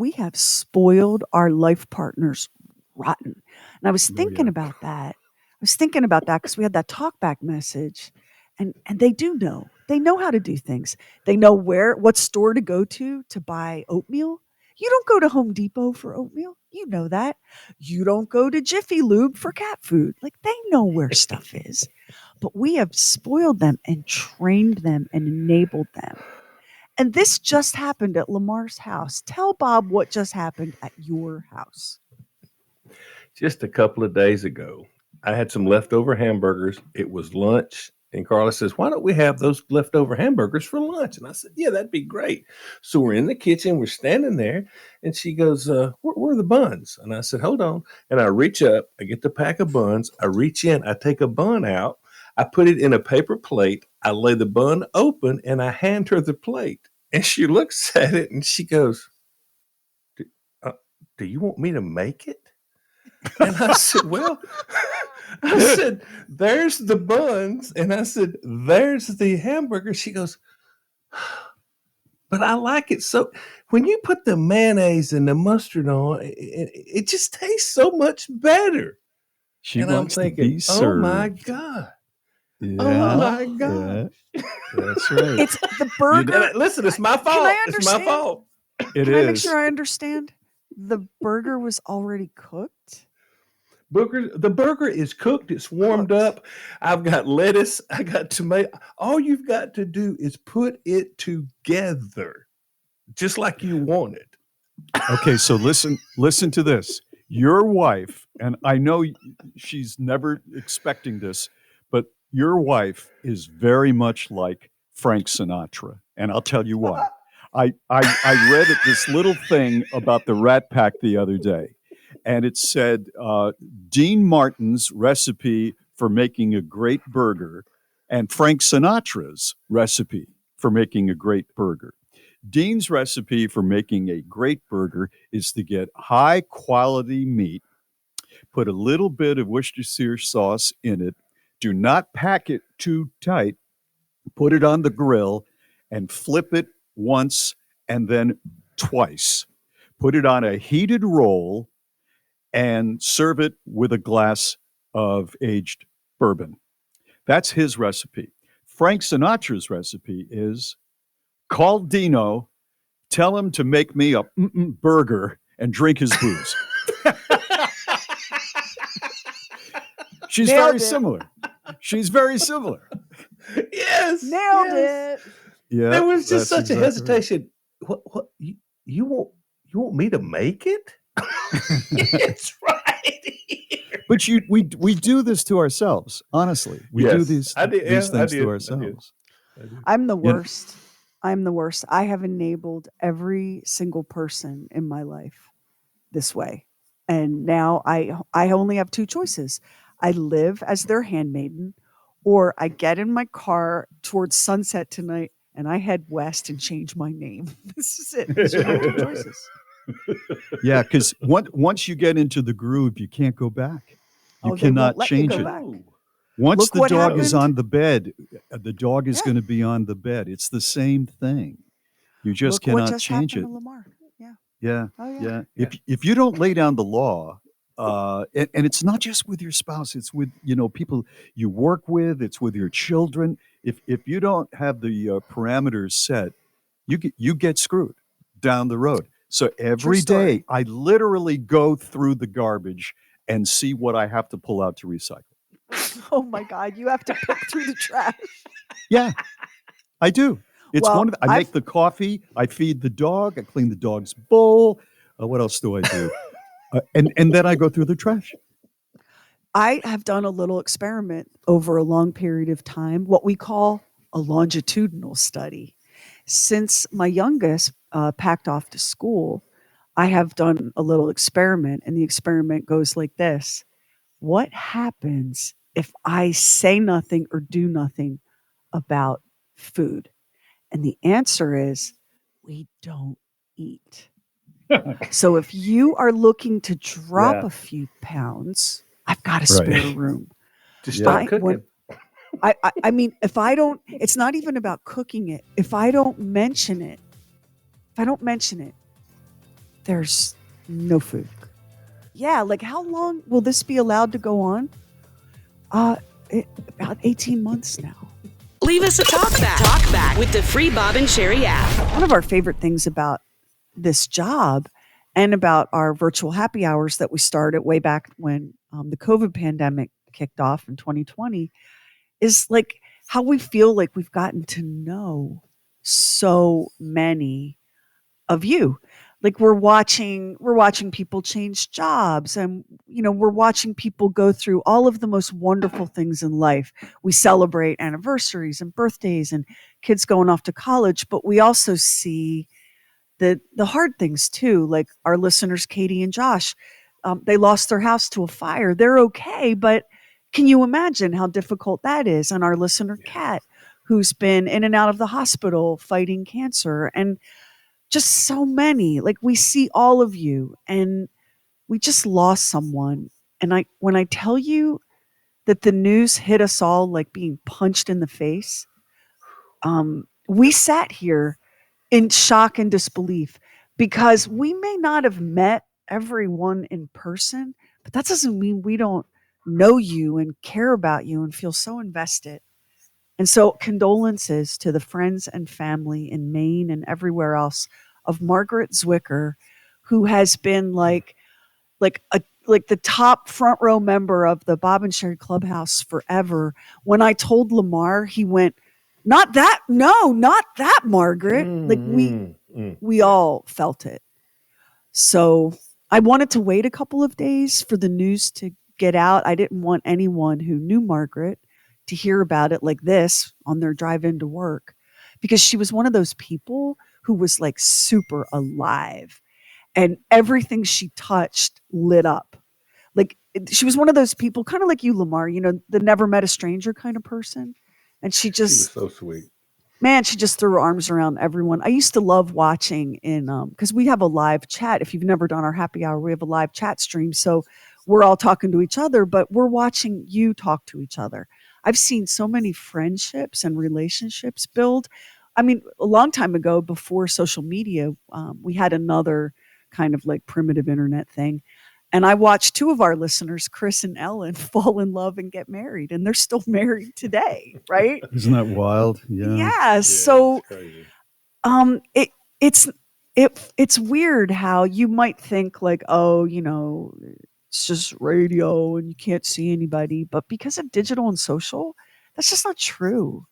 we have spoiled our life partners rotten. And I was Oh, thinking yeah. about that. I was thinking about that because we had that talk back message, and they do know. They know how to do things. They know what store to go to buy oatmeal. You don't go to Home Depot for oatmeal. You know that. You don't go to Jiffy Lube for cat food. Like they know where stuff is. But we have spoiled them and trained them and enabled them. And this just happened at Lamar's house. Tell Bob what just happened at your house. Just a couple of days ago, I had some leftover hamburgers. It was lunch. And Carla says, "Why don't we have those leftover hamburgers for lunch?" And I said, "Yeah, that'd be great." So we're in the kitchen, we're standing there, and she goes, where are the buns? And I said, "Hold on." And I reach up, I get the pack of buns, I reach in, I take a bun out, I put it in a paper plate, I lay the bun open, and I hand her the plate. And she looks at it and she goes, "Do, uh, do you want me to make it?" And I said, "Well," I said, "there's the buns." And I said, "there's the hamburger." She goes, "But I like it so. When you put the mayonnaise and the mustard on, it just tastes so much better." She And I'm wants to thinking, be oh my served. God. Oh Yeah, my Oh, yeah, gosh. that's right. it's the You know, And burger. listen, it's my Can fault. I It's my understand? fault. it Can I make sure is. I understand? The burger was already cooked? The burger is cooked. It's warmed Cooked. up. I've got lettuce. I got tomato. All you've got to do is put it together, just like you want it. Okay, so listen to this. Your wife, and I know she's never expecting this, but your wife is very much like Frank Sinatra, and I'll tell you why. I read this little thing about the Rat Pack the other day, and it said Dean Martin's recipe for making a great burger and Frank Sinatra's recipe for making a great burger. Dean's recipe for making a great burger is to get high quality meat, put a little bit of Worcestershire sauce in it, do not pack it too tight, put it on the grill, and flip it once and then twice. Put it on a heated roll and serve it with a glass of aged bourbon. That's his recipe. Frank Sinatra's recipe is call Dino, tell him to make me a burger and drink his booze. She's very Nailed it. similar. She's very similar. Yes, Nailed yes. it. Yeah, There was just that's such a exactly right. hesitation. What you want? You want me to make it? It's right here. But we do this to ourselves. Honestly, we do Yes, these I did. these Yeah, I things to did. I did. ourselves. I did. I'm the You know, worst. I'm the worst. I have enabled every single person in my life this way. And now I only have two choices. I live as their handmaiden, or I get in my car towards sunset tonight and I head west and change my name. This is it. These are my two choices. yeah, because once you get into the groove, you can't go back. You Oh, they won't cannot let you change go it. back. No, Once Look the what dog is no. happened. on the bed, the dog is Yeah. going to be on the bed. It's the same thing. You just Look what cannot just change happened it. to Lamar. Yeah. Yeah, Oh yeah. yeah. Yeah. If you don't lay down the law, and it's not just with your spouse, it's with people you work with, it's with your children. If you don't have the parameters set, you get screwed down the road. So True every day, story. I literally go through the garbage and see what I have to pull out to recycle. Oh my God. You have to pick through the trash. Yeah, I do. It's one Well, of I make the coffee, I feed the dog, I clean the dog's bowl. What else do I do? And then I go through the trash. I have done a little experiment over a long period of time, what we call a longitudinal study. Since my youngest packed off to school, I have done a little experiment, and the experiment goes like this. What happens if I say nothing or do nothing about food? And the answer is we don't eat. So if you are looking to drop Yeah. a few pounds, I've got a spare Right. room. Just Yeah. stop I when cooking. I mean, if I don't, it's not even about cooking it. If I don't mention it, there's no food. Yeah, like how long will this be allowed to go on? Uh, about 18 months now. Leave us a talk back with the free Bob and Sheri app. One of our favorite things about this job and about our virtual happy hours that we started way back when the COVID pandemic kicked off in 2020 is like how we feel like we've gotten to know so many of you. Like we're watching people change jobs, and we're watching people go through all of the most wonderful things in life. We celebrate anniversaries and birthdays and kids going off to college, but we also see the hard things too, like our listeners Katie and Josh. They lost their house to a fire. They're okay, but can you imagine how difficult that is? And our listener Kat, who's been in and out of the hospital fighting cancer, and just so many. Like we see all of you, and we just lost someone. And when I tell you that the news hit us all like being punched in the face, we sat here in shock and disbelief because we may not have met everyone in person, but that doesn't mean we don't know you and care about you and feel so invested. And so condolences to the friends and family in Maine and everywhere else of Margaret Zwicker, who has been like the top front row member of the Bob and Sheri Clubhouse forever. When I told Lamar, he went, "Not that, no, not that, Margaret." Like we all felt it. So I wanted to wait a couple of days for the news to get out. I didn't want anyone who knew Margaret to hear about it like this on their drive into work, because she was one of those people who was like super alive and everything she touched lit up. Like she was one of those people, kind of like you, Lamar, the never met a stranger kind of person. And she She was just, so sweet. man, she just threw her arms around everyone. I used to love watching because we have a live chat. If you've never done our happy hour, we have a live chat stream. So we're all talking to each other, but we're watching you talk to each other. I've seen so many friendships and relationships build. I mean, a long time ago, before social media, we had another kind of like primitive internet thing. And I watched two of our listeners, Chris and Ellen, fall in love and get married. And they're still married today, right? Isn't that wild? Yeah. Yeah. Yeah, So it's crazy. it it's it's weird how you might think like, oh, it's just radio and you can't see anybody, but because of digital and social, that's just not true.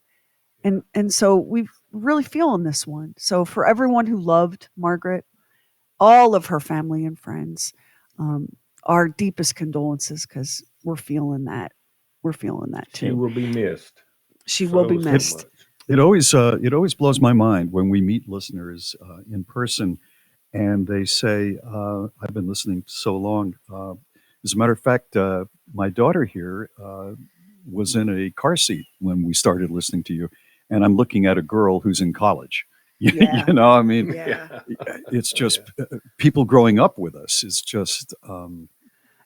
And so we've really feeling this one. So for everyone who loved Margaret, all of her family and friends, um, our deepest condolences, because we're feeling that. We're feeling that She too. will be missed. She will be So missed. much. It always blows my mind when we meet listeners in person, and they say, "I've been listening so long." As a matter of fact, my daughter here was in a car seat when we started listening to you, and I'm looking at a girl who's in college. Yeah. I mean, Yeah. it's just people growing up with us is just It's a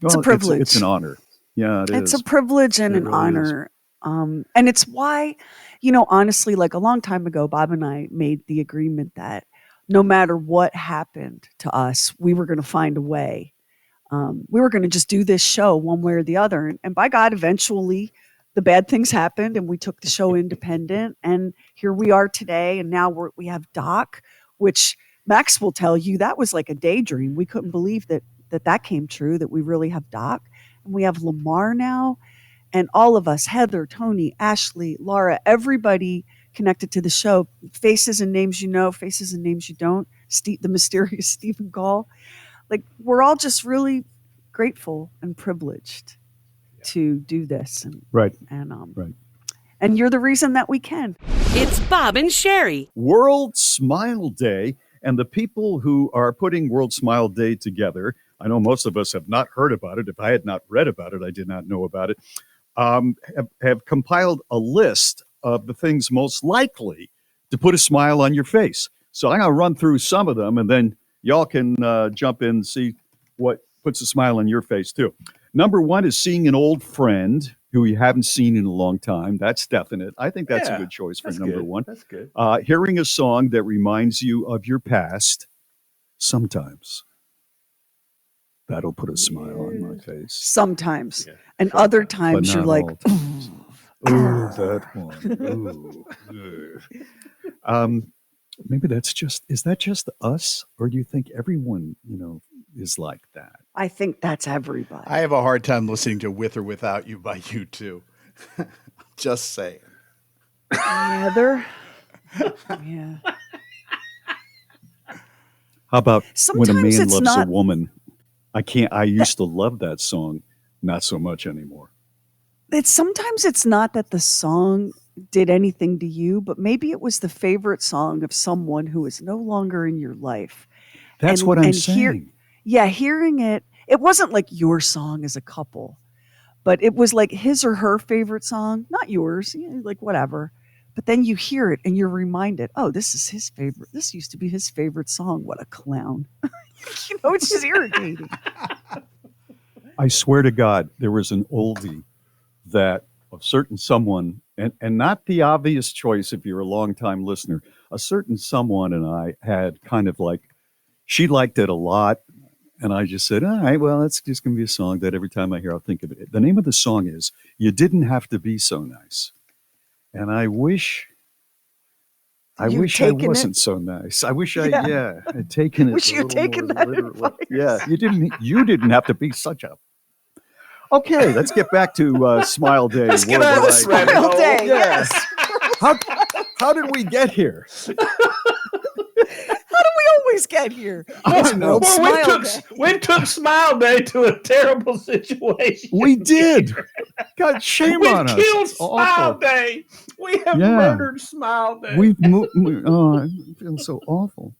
well, privilege. it's an honor. Yeah, it It's is. a privilege and It an really is. honor. And it's why, honestly, like a long time ago, Bob and I made the agreement that no matter what happened to us, we were going to find a way. We were going to just do this show one way or the other. And by God, eventually the bad things happened and we took the show independent. And here we are today. And now we have Doc, which Max will tell you that was like a daydream. We couldn't believe that came true, that we really have Doc. And we have Lamar now. And all of us, Heather, Tony, Ashley, Laura, everybody connected to the show, faces and names you know, faces and names you don't, the mysterious Stephen Gall. Like, we're all just really grateful and privileged to do this. Right. And Right. and you're the reason that we can. It's Bob and Sheri. World Smile Day, and the people who are putting World Smile Day together, I know most of us have not heard about it. If I had not read about it, I did not know about it. Have compiled a list of the things most likely to put a smile on your face. So I'm going to run through some of them, and then y'all can jump in and see what puts a smile on your face too. Number one is seeing an old friend who you haven't seen in a long time. That's definite. I think that's a Yeah, good choice for That's number good. one. That's good. Hearing a song that reminds you of your past sometimes. That'll put a smile on my face. Sometimes. Yeah, And sometimes. other But times you're not like, all times. Oh, that one. Ooh. Um, maybe is that just us? Or do you think everyone, is like that? I think that's everybody. I have a hard time listening to With or Without You by U2. Just saying. Yeah, yeah. How about when a Sometimes man it's loves a not woman? I used to love that song, not so much anymore. sometimes it's not that the song did anything to you, but maybe it was the favorite song of someone who is no longer in your life. That's And what I'm and hear saying. yeah, hearing it wasn't like your song as a couple, but it was like his or her favorite song, not yours, like whatever. But then you hear it and you're reminded, oh, this is his favorite. This used to be his favorite song. What a clown. It's just irritating. I swear to God, there was an oldie that a certain someone, and not the obvious choice if you're a longtime listener, a certain someone and I had kind of like, she liked it a lot. And I just said, all right, well, it's just going to be a song that every time I hear, I'll think of it. The name of the song is You Didn't Have to Be So Nice. And I wish I taken it? wasn't so nice. I wish Yeah. had taken it Wish a you had little taken more that literally. advice. Yeah, you didn't have to be such a. Okay, let's get back to Smile Day. Let's get out of this worldwide. rabbit Smile hole. Day. Yeah. How did we get here? How do we always get here? It's know. World Well, Smile Day. we took Smile Day to a terrible situation. We did. God, shame We've on us. killed It's Smile awful. Day. We have Yeah. murdered Smile Day. We've moved. Oh, I feel so awful.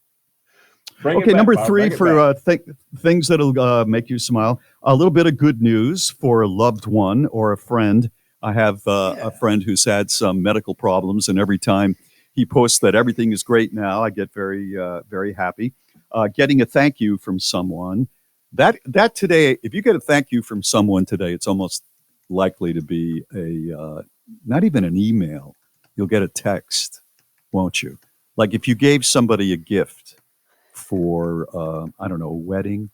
Bring it Okay, back, number Bob. 3 Bring it for back. things that'll make you smile. A little bit of good news for a loved one or a friend. I have a friend who's had some medical problems, and every time he posts that everything is great now, I get very, very happy. Getting a thank you from someone. That today, if you get a thank you from someone today, it's almost likely to be not even an email. You'll get a text, won't you? Like if you gave somebody a gift for I don't know, a wedding,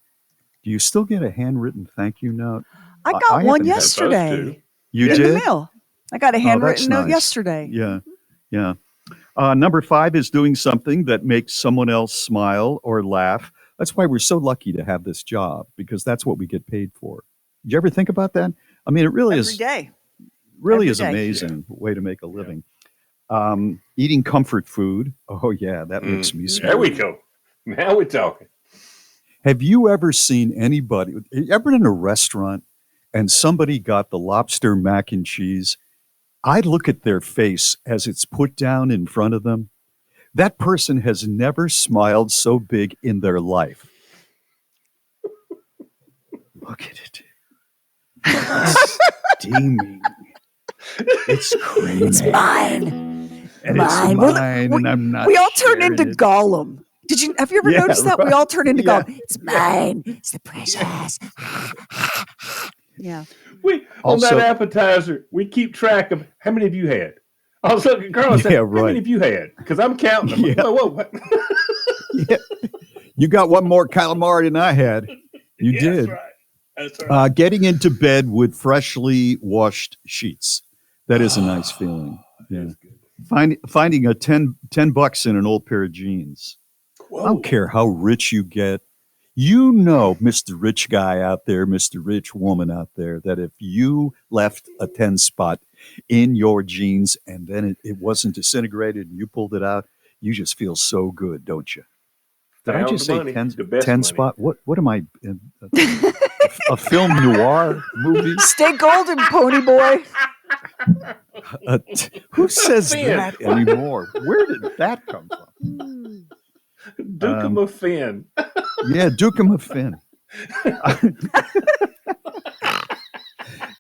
do you still get a handwritten thank you note? I I got one haven't had- Supposed yesterday to. You in did? the mail. I got a Oh, handwritten that's note nice. yesterday. Yeah. Number 5 is doing something that makes someone else smile or laugh. That's why we're so lucky to have this job, because that's what we get paid for. Did you ever think about that? I mean, it really Every is day. really every is day. amazing way to make a living. Eating comfort food. Oh yeah, that makes me smile. There we go. Now we're talking. Have you ever seen anybody, ever in a restaurant and somebody got the lobster mac and cheese? I look at their face as it's put down in front of them. That person has never smiled so big in their life. Look at it. It's steaming. It's creamy. It's mine. And Mine. it's We're mine, and I'm not We all turn sharing into it. Gollum. Have you ever Yeah, noticed that? We right. all turn into Yeah. Gollum. It's mine. It's the precious. Yeah. On Also- that appetizer, we keep track of how many of you had. I was looking at Carla and said, Yeah, how right. many of you had? Because I'm counting them. Yeah. Whoa, what? Yeah. You got one more calamari than I had. You Yeah, did. That's right. Getting into bed with freshly washed sheets. That is a nice feeling. Yeah. Finding a $10 in an old pair of jeans. I don't care how rich you get. You know, Mr. Rich guy out there, Mr. Rich woman out there, that if you left a 10 spot in your jeans and then it wasn't disintegrated and you pulled it out, you just feel so good, don't you? Did I Found just the say money, 10, the best 10 money. spot? What am I in? A film noir movie? Stay golden, pony boy. Who says Finn. that anymore? Where did that come from? Duke 'em a Finn. Yeah, Duke 'em a Finn.